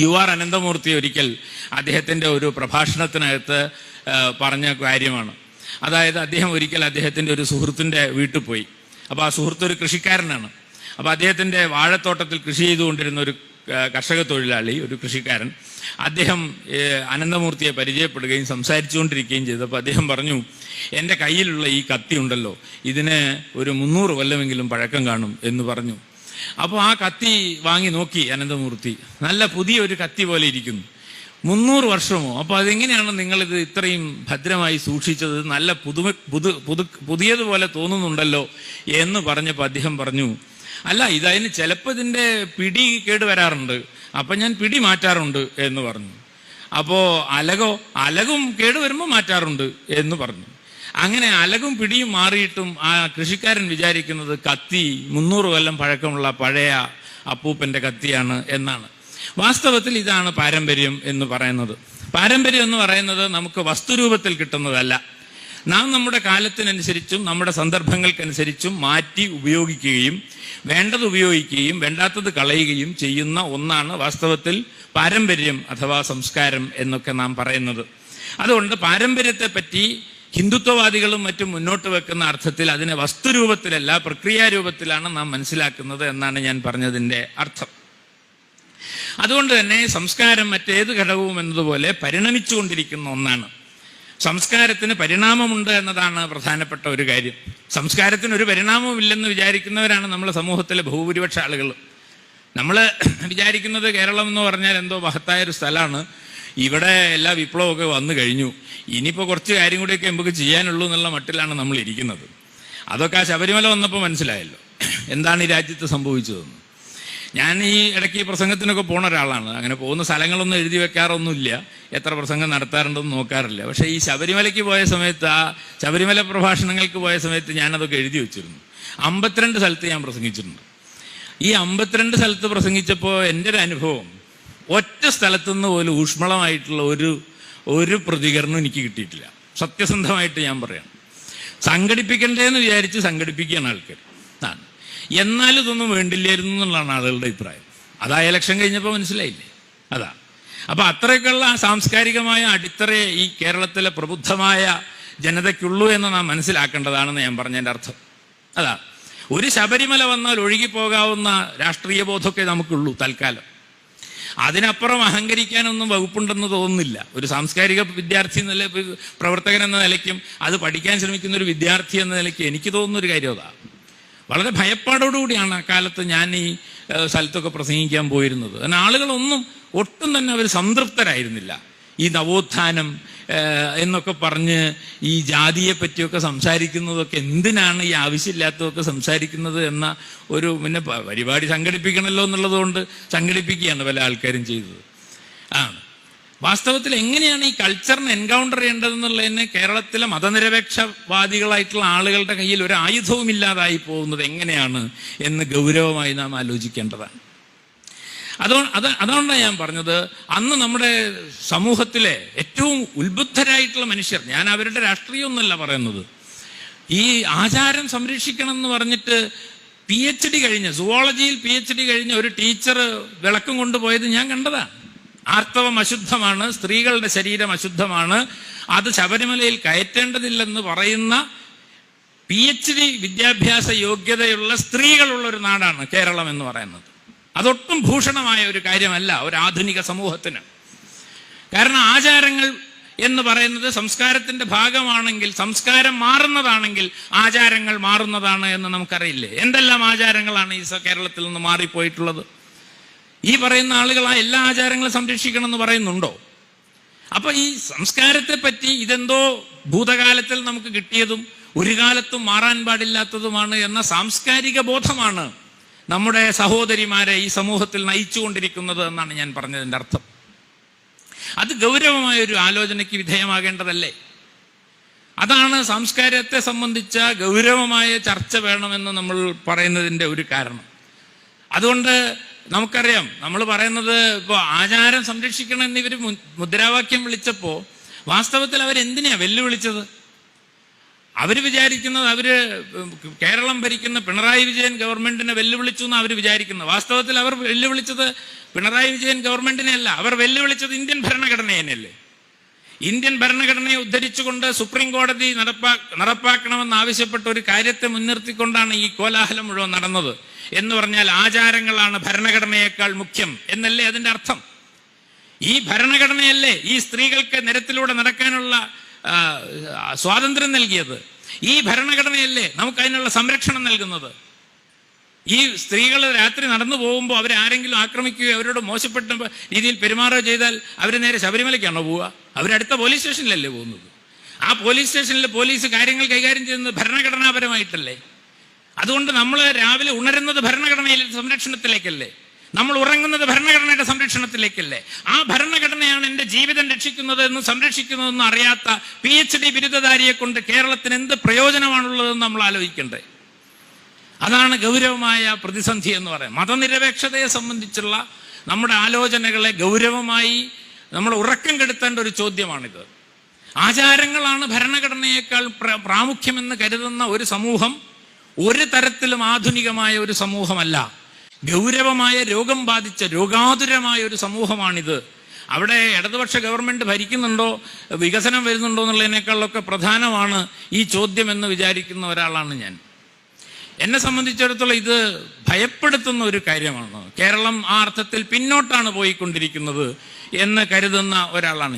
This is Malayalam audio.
UR അനന്തമൂർത്തി ഒരിക്കൽ അദ്ദേഹത്തിൻ്റെ ഒരു പ്രഭാഷണത്തിനകത്ത് പറഞ്ഞ കാര്യമാണ്. അതായത് അദ്ദേഹം ഒരിക്കൽ അദ്ദേഹത്തിൻ്റെ ഒരു സുഹൃത്തിൻ്റെ വീട്ടിൽ പോയി. അപ്പോൾ ആ സുഹൃത്ത് ഒരു കൃഷിക്കാരനാണ്. അപ്പോൾ അദ്ദേഹത്തിൻ്റെ വാഴത്തോട്ടത്തിൽ കൃഷി ചെയ്തുകൊണ്ടിരുന്ന ഒരു കർഷക തൊഴിലാളി, ഒരു കൃഷിക്കാരൻ, അദ്ദേഹം അനന്തമൂർത്തിയെ പരിചയപ്പെടുകയും സംസാരിച്ചുകൊണ്ടിരിക്കുകയും ചെയ്തപ്പോൾ അദ്ദേഹം പറഞ്ഞു, എൻ്റെ കയ്യിലുള്ള ഈ കത്തി ഉണ്ടല്ലോ, ഇതിന് ഒരു 300 കൊല്ലമെങ്കിലും പഴക്കം കാണും എന്ന് പറഞ്ഞു. അപ്പോൾ ആ കത്തി വാങ്ങി നോക്കി അനന്തമൂർത്തി. നല്ല പുതിയ ഒരു കത്തി പോലെ ഇരിക്കുന്നു. 300 വർഷമോ? അപ്പോൾ അതെങ്ങനെയാണ് നിങ്ങളിത് ഇത്രയും ഭദ്രമായി സൂക്ഷിച്ചത്? നല്ല പുതിയതുപോലെ തോന്നുന്നുണ്ടല്ലോ എന്ന് പറഞ്ഞപ്പോൾ അദ്ദേഹം പറഞ്ഞു, അല്ല, ഇതതിന് ചിലപ്പോൾ ഇതിൻ്റെ പിടി കേടുവരാറുണ്ട്, അപ്പം ഞാൻ പിടി മാറ്റാറുണ്ട് എന്ന് പറഞ്ഞു. അപ്പോൾ അലകും കേടുവരുമ്പോൾ മാറ്റാറുണ്ട് എന്ന് പറഞ്ഞു. അങ്ങനെ അലകും പിടിയും മാറിയിട്ടും ആ കൃഷിക്കാരൻ വിചാരിക്കുന്നത് കത്തി 300 കൊല്ലം പഴക്കമുള്ള പഴയ അപ്പൂപ്പൻ്റെ കത്തിയാണ് എന്നാണ്. വാസ്തവത്തിൽ ഇതാണ് പാരമ്പര്യം എന്ന് പറയുന്നത്. പാരമ്പര്യം എന്ന് പറയുന്നത് നമുക്ക് വസ്തുരൂപത്തിൽ കിട്ടുന്നതല്ല. നാം നമ്മുടെ കാലത്തിനനുസരിച്ചും നമ്മുടെ സന്ദർഭങ്ങൾക്കനുസരിച്ചും മാറ്റി ഉപയോഗിക്കുകയും വേണ്ടത് ഉപയോഗിക്കുകയും വേണ്ടാത്തത് കളയുകയും ചെയ്യുന്ന ഒന്നാണ് വാസ്തവത്തിൽ പാരമ്പര്യം അഥവാ സംസ്കാരം എന്നൊക്കെ നാം പറയുന്നത്. അതുകൊണ്ട് പാരമ്പര്യത്തെ പറ്റി ഹിന്ദുത്വവാദികളും മറ്റും മുന്നോട്ട് വെക്കുന്ന അർത്ഥത്തിൽ അതിനെ വസ്തുരൂപത്തിലല്ല, പ്രക്രിയാരൂപത്തിലാണ് നാം മനസ്സിലാക്കുന്നത് എന്നാണ് ഞാൻ പറഞ്ഞതിൻ്റെ അർത്ഥം. അതുകൊണ്ട് തന്നെ സംസ്കാരം മറ്റേത് ഘടകവും എന്നതുപോലെ പരിണമിച്ചുകൊണ്ടിരിക്കുന്ന ഒന്നാണ്. സംസ്കാരത്തിന് പരിണാമമുണ്ട് എന്നതാണ് പ്രധാനപ്പെട്ട ഒരു കാര്യം. സംസ്കാരത്തിന് ഒരു പരിണാമവും ഇല്ലെന്ന് വിചാരിക്കുന്നവരാണ് നമ്മളെ സമൂഹത്തിലെ ബഹുഭൂരിപക്ഷ ആളുകൾ. നമ്മൾ വിചാരിക്കുന്നത് കേരളം എന്ന് പറഞ്ഞാൽ എന്തോ മഹത്തായൊരു സ്ഥലമാണ്, ഇവിടെ എല്ലാ വിപ്ലവമൊക്കെ വന്നു കഴിഞ്ഞു, ഇനിയിപ്പോൾ കുറച്ച് കാര്യം കൂടിയൊക്കെ നമുക്ക് ചെയ്യാനുള്ളൂ എന്നുള്ള മട്ടിലാണ് നമ്മൾ ഇരിക്കുന്നത്. അതൊക്കെ ആ ശബരിമല വന്നപ്പോൾ മനസ്സിലായല്ലോ എന്താണ് ഈ രാജ്യത്ത് സംഭവിച്ചതെന്ന്. ഞാൻ ഈ ഇടയ്ക്ക് പ്രസംഗത്തിനൊക്കെ പോണ ഒരാളാണ്. അങ്ങനെ പോകുന്ന സ്ഥലങ്ങളൊന്നും എഴുതി വെക്കാറൊന്നുമില്ല, എത്ര പ്രസംഗം നടത്താറുണ്ടെന്ന് നോക്കാറില്ല. പക്ഷേ ഈ ശബരിമലയ്ക്ക് പോയ സമയത്ത്, ആ ശബരിമല പ്രഭാഷണങ്ങൾക്ക് പോയ സമയത്ത് ഞാനതൊക്കെ എഴുതി വെച്ചിരുന്നു. 52 സ്ഥലത്ത് ഞാൻ പ്രസംഗിച്ചിട്ടുണ്ട്. ഈ 52 സ്ഥലത്ത് പ്രസംഗിച്ചപ്പോൾ എൻ്റെ ഒരു അനുഭവം, ഒറ്റ സ്ഥലത്തുനിന്ന് പോലും ഊഷ്മളമായിട്ടുള്ള ഒരു പ്രതികരണം എനിക്ക് കിട്ടിയിട്ടില്ല. സത്യസന്ധമായിട്ട് ഞാൻ പറയാം. സംഘടിപ്പിക്കണ്ടേന്ന് വിചാരിച്ച് സംഘടിപ്പിക്കുകയാണ് ആൾക്കാർ. എന്നാലും ഇതൊന്നും വേണ്ടില്ലായിരുന്നു എന്നുള്ളതാണ് ആളുകളുടെ അഭിപ്രായം. അതാ ഇലക്ഷൻ കഴിഞ്ഞപ്പോൾ മനസ്സിലായില്ലേ? അതാ. അപ്പം അത്രയൊക്കെയുള്ള സാംസ്കാരികമായ അടിത്തറയെ ഈ കേരളത്തിലെ പ്രബുദ്ധമായ ജനതയ്ക്കുള്ളൂ എന്ന് നാം മനസ്സിലാക്കേണ്ടതാണെന്ന് ഞാൻ പറഞ്ഞതിൻ്റെ അർത്ഥം അതാ. ഒരു ശബരിമല വന്നാൽ ഒഴുകിപ്പോകാവുന്ന രാഷ്ട്രീയ ബോധമൊക്കെ നമുക്കുള്ളൂ തൽക്കാലം. അതിനപ്പുറം അഹങ്കരിക്കാനൊന്നും വകുപ്പുണ്ടെന്ന് തോന്നുന്നില്ല. ഒരു സാംസ്കാരിക വിദ്യാർത്ഥി എന്ന പ്രവർത്തകൻ എന്ന നിലയ്ക്കും അത് പഠിക്കാൻ ശ്രമിക്കുന്ന ഒരു വിദ്യാർത്ഥി എന്ന നിലയ്ക്ക് എനിക്ക് തോന്നുന്നൊരു കാര്യം അതാ. വളരെ ഭയപ്പാടോടുകൂടിയാണ് അക്കാലത്ത് ഞാൻ ഈ സ്ഥലത്തൊക്കെ പ്രസംഗിക്കാൻ പോയിരുന്നത്. കാരണം ആളുകളൊന്നും ഒട്ടും തന്നെ അവർ സംതൃപ്തരായിരുന്നില്ല. ഈ നവോത്ഥാനം എന്നൊക്കെ പറഞ്ഞ് ഈ ജാതിയെ പറ്റിയൊക്കെ സംസാരിക്കുന്നതൊക്കെ എന്തിനാണ് ഈ ആവശ്യമില്ലാത്തതൊക്കെ സംസാരിക്കുന്നത് എന്ന ഒരു പിന്നെ പരിപാടി സംഘടിപ്പിക്കണമല്ലോ എന്നുള്ളത് കൊണ്ട് സംഘടിപ്പിക്കുകയാണ് പല ആൾക്കാരും ചെയ്തത്. വാസ്തവത്തിൽ എങ്ങനെയാണ് ഈ കൾച്ചറിനെ എൻകൗണ്ടർ ചെയ്യേണ്ടതെന്നുള്ളതിന് കേരളത്തിലെ മതനിരപേക്ഷവാദികളായിട്ടുള്ള ആളുകളുടെ കയ്യിൽ ഒരു ആയുധവും ഇല്ലാതായി പോകുന്നത് എങ്ങനെയാണ് എന്ന് ഗൗരവമായി നാം ആലോചിക്കേണ്ടതാണ്. അതുകൊണ്ടാണ് ഞാൻ പറഞ്ഞത്, അന്ന് നമ്മുടെ സമൂഹത്തിലെ ഏറ്റവും ഉത്ബുദ്ധരായിട്ടുള്ള മനുഷ്യർ, ഞാൻ അവരുടെ രാഷ്ട്രീയമൊന്നുമല്ല പറയുന്നത്, ഈ ആചാരം സംരക്ഷിക്കണം എന്ന് പറഞ്ഞിട്ട് PhD കഴിഞ്ഞ, സുവോളജിയിൽ PhD കഴിഞ്ഞ ഒരു ടീച്ചർ വിളക്കം കൊണ്ടുപോയത് ഞാൻ കണ്ടതാണ്. ആർത്തവം അശുദ്ധമാണ്, സ്ത്രീകളുടെ ശരീരം അശുദ്ധമാണ്, അത് ശബരിമലയിൽ കയറ്റേണ്ടതില്ലെന്ന് പറയുന്ന PhD വിദ്യാഭ്യാസ യോഗ്യതയുള്ള സ്ത്രീകളുള്ള ഒരു നാടാണ് കേരളം എന്ന് പറയുന്നത്. അതൊട്ടും ഭൂഷണമായ ഒരു കാര്യമല്ല ഒരു ആധുനിക സമൂഹത്തിന്. കാരണം ആചാരങ്ങൾ എന്ന് പറയുന്നത് സംസ്കാരത്തിന്റെ ഭാഗമാണെങ്കിൽ, സംസ്കാരം മാറുന്നതാണെങ്കിൽ ആചാരങ്ങൾ മാറുന്നതാണ് എന്ന് നമുക്കറിയില്ലേ? എന്തെല്ലാം ആചാരങ്ങളാണ് ഈ കേരളത്തിൽ നിന്ന് മാറിപ്പോയിട്ടുള്ളത്? ഈ പറയുന്ന ആളുകൾ ആ എല്ലാ ആചാരങ്ങളും സംരക്ഷിക്കണം എന്ന് പറയുന്നുണ്ടോ? അപ്പൊ ഈ സംസ്കാരത്തെ പറ്റി ഇതെന്തോ ഭൂതകാലത്തിൽ നമുക്ക് കിട്ടിയതും ഒരു കാലത്തും മാറാൻ പാടില്ലാത്തതുമാണ് എന്ന സാംസ്കാരിക ബോധമാണ് നമ്മുടെ സഹോദരിമാരെ ഈ സമൂഹത്തിൽ നയിച്ചുകൊണ്ടിരിക്കുന്നത് എന്നാണ് ഞാൻ പറഞ്ഞതിൻ്റെ അർത്ഥം. അത് ഗൗരവമായ ഒരു ആലോചനയ്ക്ക് വിധേയമാകേണ്ടതല്ലേ? അതാണ് സംസ്കാരത്തെ സംബന്ധിച്ച ഗൗരവമായ ചർച്ച വേണമെന്ന് നമ്മൾ പറയുന്നതിൻ്റെ ഒരു കാരണം. അതുകൊണ്ട് നമുക്കറിയാം, നമ്മൾ പറയുന്നത് ഇപ്പോൾ ആചാരം സംരക്ഷിക്കണം എന്നിവർ മുദ്രാവാക്യം വിളിച്ചപ്പോൾ വാസ്തവത്തിൽ അവരെന്തിനാ വെല്ലുവിളിച്ചത്? അവർ വിചാരിക്കുന്നത് കേരളം ഭരിക്കുന്ന പിണറായി വിജയൻ ഗവൺമെന്റിനെ വെല്ലുവിളിച്ചു എന്ന് അവർ വിചാരിക്കുന്നത്. വാസ്തവത്തിൽ അവർ വെല്ലുവിളിച്ചത് പിണറായി വിജയൻ ഗവൺമെന്റിനെ അല്ല, അവർ വെല്ലുവിളിച്ചത് ഇന്ത്യൻ ഭരണഘടനയല്ലേ. ഇന്ത്യൻ ഭരണഘടനയെ ഉദ്ധരിച്ചുകൊണ്ട് സുപ്രീം കോടതി നടപ്പാക്കണമെന്ന് ആവശ്യപ്പെട്ട ഒരു കാര്യത്തെ മുൻനിർത്തിക്കൊണ്ടാണ് ഈ കോലാഹലം മുഴുവൻ നടന്നത്. എന്ന് പറഞ്ഞാൽ ആചാരങ്ങളാണ് ഭരണഘടനയേക്കാൾ മുഖ്യം എന്നല്ലേ അതിന്റെ അർത്ഥം. ഈ ഭരണഘടനയല്ലേ ഈ സ്ത്രീകൾക്ക് നിരത്തിലൂടെ നടക്കാനുള്ള സ്വാതന്ത്ര്യം നൽകിയത്. ഈ ഭരണഘടനയല്ലേ നമുക്ക് അതിനുള്ള സംരക്ഷണം നൽകുന്നത്. ഈ സ്ത്രീകൾ രാത്രി നടന്നു പോകുമ്പോൾ അവരാരെങ്കിലും ആക്രമിക്കുകയോ അവരോട് മോശപ്പെട്ട രീതിയിൽ പെരുമാറുകയോ ചെയ്താൽ അവർ നേരെ ശബരിമലയ്ക്കാണോ പോവുക? അവരടുത്ത പോലീസ് സ്റ്റേഷനിലല്ലേ പോകുന്നത്. ആ പോലീസ് സ്റ്റേഷനിൽ പോലീസ് കാര്യങ്ങൾ കൈകാര്യം ചെയ്യുന്നത് ഭരണഘടനാപരമായിട്ടല്ലേ. അതുകൊണ്ട് നമ്മൾ രാവിലെ ഉണരുന്നത് ഭരണഘടനയിലെ സംരക്ഷണത്തിലേക്കല്ലേ, നമ്മൾ ഉറങ്ങുന്നത് ഭരണഘടനയുടെ സംരക്ഷണത്തിലേക്കല്ലേ. ആ ഭരണഘടനയാണ് എൻ്റെ ജീവിതം രക്ഷിക്കുന്നത് എന്നും സംരക്ഷിക്കുന്നതെന്നും അറിയാത്ത PhD ബിരുദധാരിയെ കൊണ്ട് കേരളത്തിന് എന്ത് പ്രയോജനമാണുള്ളതെന്ന് നമ്മൾ ആലോചിക്കണ്ടേ. അതാണ് ഗൗരവമായ പ്രതിസന്ധി എന്ന് പറയാം. മതനിരപേക്ഷതയെ സംബന്ധിച്ചുള്ള നമ്മുടെ ആലോചനകളെ ഗൗരവമായി നമ്മൾ ഉറക്കം കെടുത്തേണ്ട ഒരു ചോദ്യമാണിത്. ആചാരങ്ങളാണ് ഭരണഘടനയേക്കാൾ പ്രാമുഖ്യമെന്ന് കരുതുന്ന ഒരു സമൂഹം ഒരു തരത്തിലും ആധുനികമായ ഒരു സമൂഹമല്ല. ഗൗരവമായ രോഗം ബാധിച്ച രോഗാതുരമായ ഒരു സമൂഹമാണിത്. അവിടെ ഇടതുപക്ഷ ഗവൺമെന്റ് ഭരിക്കുന്നുണ്ടോ വികസനം വരുന്നുണ്ടോ എന്നുള്ളതിനേക്കാളൊക്കെ പ്രധാനമാണ് ഈ ചോദ്യം എന്ന് വിചാരിക്കുന്ന ഒരാളാണ് ഞാൻ. എന്നെ സംബന്ധിച്ചിടത്തോളം ഇത് ഭയപ്പെടുത്തുന്ന ഒരു കാര്യമാണ്. കേരളം ആ അർത്ഥത്തിൽ പിന്നോട്ടാണ് പോയിക്കൊണ്ടിരിക്കുന്നത് എന്ന് കരുതുന്ന ഒരാളാണ്.